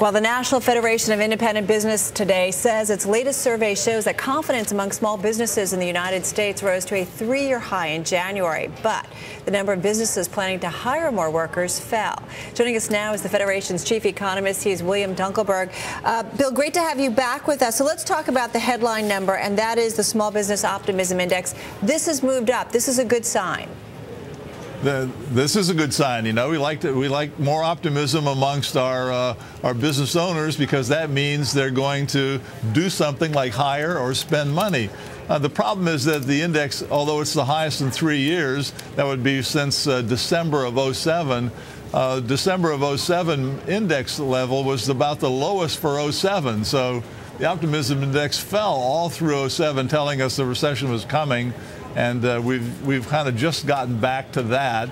Well, the National Federation of Independent Business today says its latest survey shows that confidence among small businesses in the United States rose to a 3-year high in January. But the number of businesses planning to hire more workers fell. Joining us now is the Federation's chief economist. He's William Dunkelberg. Bill, great to have you back with us. So let's talk about the headline number, and that is the Small Business Optimism Index. This has moved up. This is a good sign. This is a good sign. You know, we like more optimism amongst our business owners, because that means they're going to do something like hire or spend money. The problem is that the index, although it's the highest in 3 years, that would be since December of 07. December of 07 index level was about the lowest for 07. So the optimism index fell all through 07, telling us the recession was coming. And we've kind of just gotten back to that.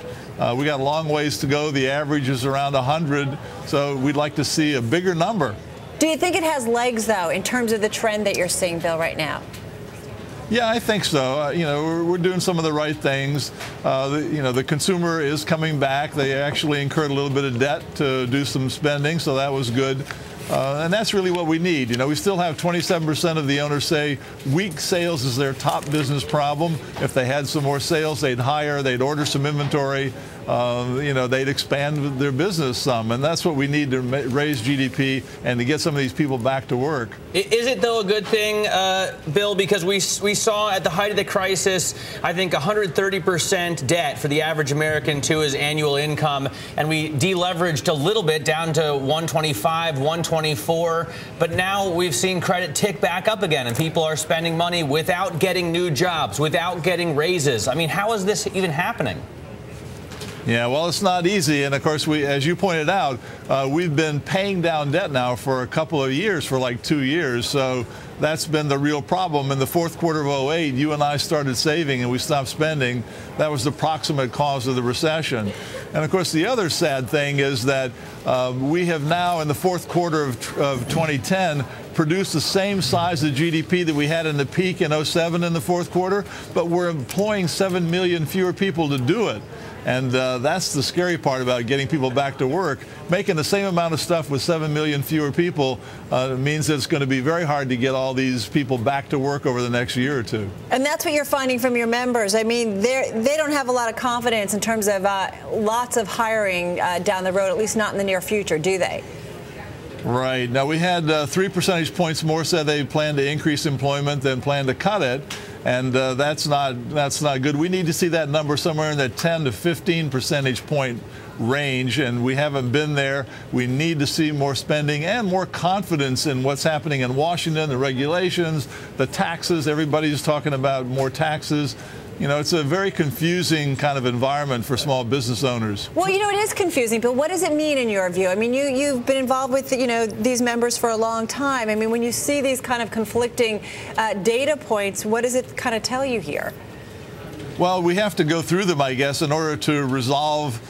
We got a long ways to go. The average is around 100, so we'd like to see a bigger number. Do you think it has legs, though, in terms of the trend that you're seeing, Bill, right now? Yeah, I think so. You know, we're doing some of the right things. The consumer is coming back. They actually incurred a little bit of debt to do some spending, so that was good. And that's really what we need. You know, we still have 27% of the owners say weak sales is their top business problem. If they had some more sales, they'd hire, they'd order some inventory, they'd expand their business some. And that's what we need to raise GDP and to get some of these people back to work. Is it, though, a good thing, Bill, because we saw at the height of the crisis, I think 130% debt for the average American to his annual income, and we deleveraged a little bit down to 125, 124, but now we've seen credit tick back up again, and people are spending money without getting new jobs, without getting raises. I mean, how is this even happening? Yeah, well, it's not easy. And of course, as you pointed out, we've been paying down debt now for a couple of years, for like 2 years. So that's been the real problem. In the fourth quarter of 08, you and I started saving and we stopped spending. That was the proximate cause of the recession. And of course, the other sad thing is that we have now, in the fourth quarter of 2010, produced the same size of GDP that we had in the peak in 07 in the fourth quarter, but we're employing 7 million fewer people to do it. And that's the scary part about getting people back to work. Making the same amount of stuff with 7 million fewer people means that it's going to be very hard to get all these people back to work over the next year or two. And that's what you're finding from your members. I mean, they don't have a lot of confidence in terms of lots of hiring down the road, at least not in the near future, do they? Right. Now, we had 3 percentage points more said they plan to increase employment than plan to cut it. And that's not good. We need to see that number somewhere in the 10 to 15 percentage point range, and we haven't been there. We need to see more spending and more confidence in what's happening in Washington, the regulations, the taxes. Everybody's talking about more taxes. You know, it's a very confusing kind of environment for small business owners. Well, you know, it is confusing, but what does it mean in your view? I mean, you've been involved with, these members for a long time. I mean, when you see these kind of conflicting data points, what does it kind of tell you here? Well, we have to go through them, I guess, in order to resolve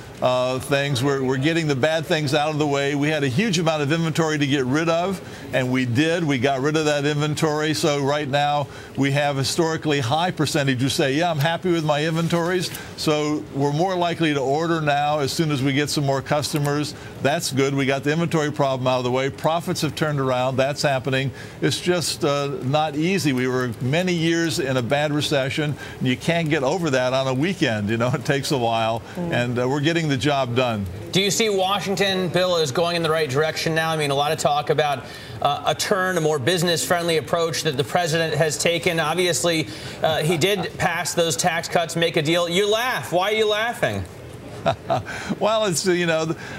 things. We're getting the bad things out of the way. We had a huge amount of inventory to get rid of, and we did. We got rid of that inventory. So right now we have historically high percentage who say, yeah, I'm happy with my inventories. So we're more likely to order now as soon as we get some more customers. That's good. We got the inventory problem out of the way. Profits have turned around. That's happening. It's just not easy. We were many years in a bad recession. And you can't get over that on a weekend. You know, it takes a while. And we're getting the job done. Do you see Washington, Bill, is going in the right direction now? I mean, a lot of talk about a more business-friendly approach that the president has taken. Obviously, he did pass those tax cuts, make a deal. You laugh. Why are you laughing? Well, it's,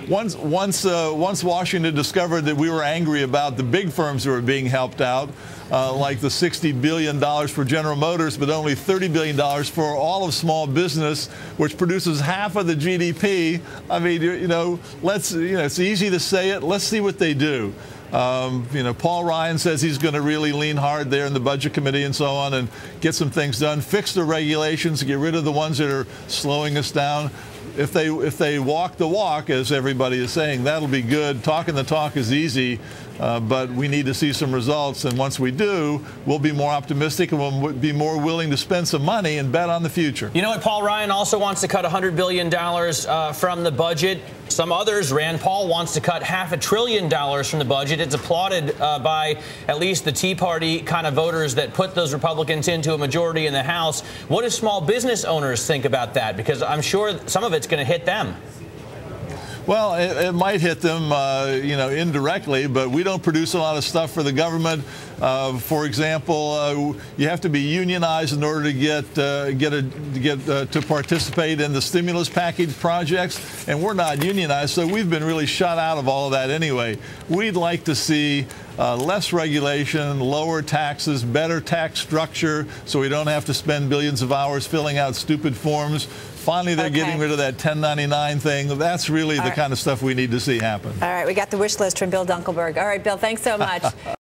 once Washington discovered that we were angry about the big firms who were being helped out, like the $60 billion for General Motors, but only $30 billion for all of small business, which produces half of the GDP. I mean, it's easy to say it. Let's see what they do. Paul Ryan says he's going to really lean hard there in the Budget Committee and so on and get some things done, fix the regulations, get rid of the ones that are slowing us down. If they walk the walk, as everybody is saying, that'll be good. Talking the talk is easy, but we need to see some results. And once we do, we'll be more optimistic and we'll be more willing to spend some money and bet on the future. You know what? Paul Ryan also wants to cut $100 billion from the budget. Some others, Rand Paul wants to cut $500 billion from the budget. It's applauded by at least the Tea Party kind of voters that put those Republicans into a majority in the House. What do small business owners think about that? Because I'm sure some of it's going to hit them. Well, it might hit them, indirectly, but we don't produce a lot of stuff for the government. For example, you have to be unionized in order to get to participate in the stimulus package projects, and we're not unionized, so we've been really shut out of all of that anyway. We'd like to see less regulation, lower taxes, better tax structure, so we don't have to spend billions of hours filling out stupid forms. Finally, they're getting rid of that 1099 thing. That's really the kind of stuff we need to see happen. All right, we got the wish list from Bill Dunkelberg. All right, Bill, thanks so much.